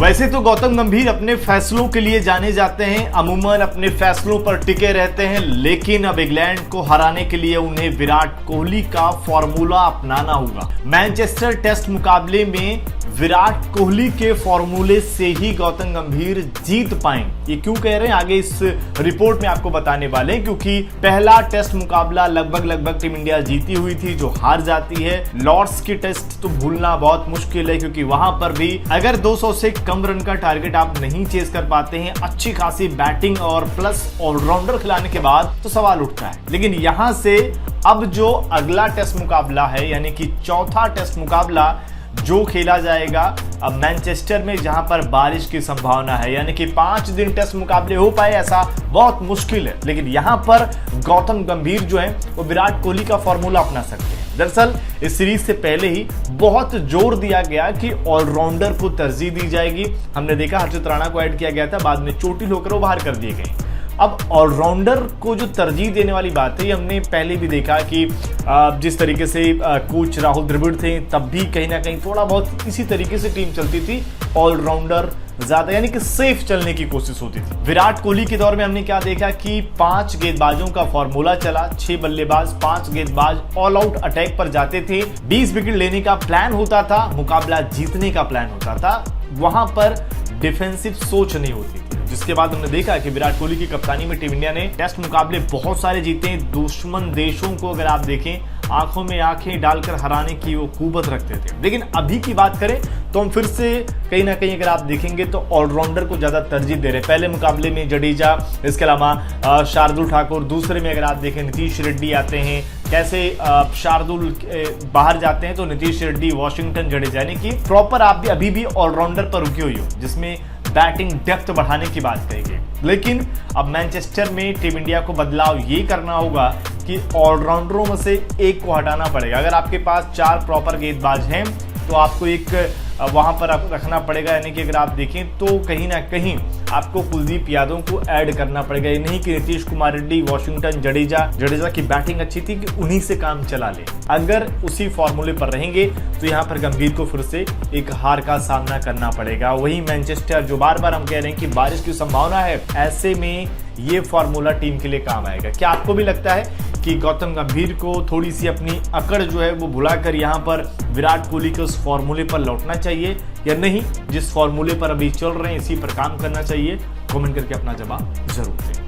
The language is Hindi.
वैसे तो गौतम गंभीर अपने फैसलों के लिए जाने जाते हैं, अमूमन अपने फैसलों पर टिके रहते हैं, लेकिन अब इंग्लैंड को हराने के लिए उन्हें विराट कोहली का फॉर्मूला अपनाना होगा। मैनचेस्टर टेस्ट मुकाबले में विराट कोहली के फॉर्मूले से ही गौतम गंभीर जीत पाएंगे। ये क्यों कह रहे हैं आगे इस रिपोर्ट में आपको बताने वाले हैं, क्योंकि पहला टेस्ट मुकाबला लगभग टीम इंडिया जीती हुई थी जो हार जाती है। लॉर्ड्स की टेस्ट तो भूलना बहुत मुश्किल है, क्योंकि वहां पर भी अगर 200 से कम रन का टारगेट आप नहीं चेस कर पाते हैं अच्छी खासी बैटिंग और प्लस ऑलराउंडर खिलाने के बाद, तो सवाल उठता है। लेकिन यहां से अब जो अगला टेस्ट मुकाबला है, यानी कि चौथा टेस्ट मुकाबला जो खेला जाएगा अब मैनचेस्टर में, जहां पर बारिश की संभावना है, यानी कि 5 दिन टेस्ट मुकाबले हो पाए ऐसा बहुत मुश्किल है। लेकिन यहां पर गौतम गंभीर जो है वो विराट कोहली का फॉर्मूला अपना सकते हैं। दरअसल इस सीरीज से पहले ही बहुत जोर दिया गया कि ऑलराउंडर को तरजीह दी जाएगी। हमने देखा हर्षित राणा को ऐड किया गया था, बाद में चोटिल होकर वो बाहर कर दिए गए। अब ऑलराउंडर को जो तरजीह देने वाली बात है, ये हमने पहले भी देखा कि जिस तरीके से कोच राहुल द्रविड़ थे, तब भी कहीं ना कहीं थोड़ा बहुत इसी तरीके से टीम चलती थी, ऑलराउंडर ज्यादा यानी कि सेफ चलने की कोशिश होती थी। विराट कोहली के दौर में हमने क्या देखा कि 5 गेंदबाजों का फॉर्मूला चला, 6 बल्लेबाज 5 गेंदबाज ऑल आउट अटैक पर जाते थे, 20 विकेट लेने का प्लान होता था, मुकाबला जीतने का प्लान होता था, वहां पर डिफेंसिव सोच नहीं होती। जिसके बाद हमने देखा कि विराट कोहली की कप्तानी में टीम इंडिया ने टेस्ट मुकाबले बहुत सारे जीते। दुश्मन देशों को अगर आप देखें आंखों में आंखें डालकर हराने की वो कुवत रखते थे। लेकिन अभी की बात करें तो हम फिर से कहीं ना कहीं अगर आप देखेंगे तो ऑलराउंडर को ज्यादा तरजीह दे रहे हैं। पहले मुकाबले में जडेजा, इसके अलावा शार्दुल ठाकुर, दूसरे में अगर आप देखें नीतीश रेड्डी आते हैं। कैसे शार्दुल बाहर जाते हैं तो नीतीश रेड्डी, वॉशिंगटन, जडेजा, यानी कि प्रॉपर आप भी अभी भी ऑलराउंडर पर रुकी हुई हो, जिसमें बैटिंग डेप्थ बढ़ाने की बात करेंगे। लेकिन अब मैनचेस्टर में टीम इंडिया को बदलाव ये करना होगा कि ऑलराउंडरों में से एक को हटाना पड़ेगा। अगर आपके पास 4 प्रॉपर गेंदबाज हैं तो आपको एक वहां पर रखना पड़ेगा, यानी कि अगर आप देखें तो कहीं ना कहीं आपको कुलदीप यादव को ऐड करना पड़ेगा। ये नहीं कि नीतीश कुमार रेड्डी, वॉशिंगटन, जडेजा की बैटिंग अच्छी थी कि उन्हीं से काम चला ले। अगर उसी फॉर्मूले पर रहेंगे तो यहाँ पर गंभीर को फिर से एक हार का सामना करना पड़ेगा। वही मैनचेस्टर जो बार बार हम कह रहे हैं कि बारिश की संभावना है, ऐसे में ये फॉर्मूला टीम के लिए काम आएगा। क्या आपको भी लगता है कि गौतम गंभीर को थोड़ी सी अपनी अकड़ जो है वो भुलाकर यहाँ पर विराट कोहली के उस फॉर्मूले पर लौटना चाहिए, या नहीं जिस फॉर्मूले पर अभी चल रहे हैं इसी पर काम करना चाहिए? कमेंट करके अपना जवाब जरूर दें।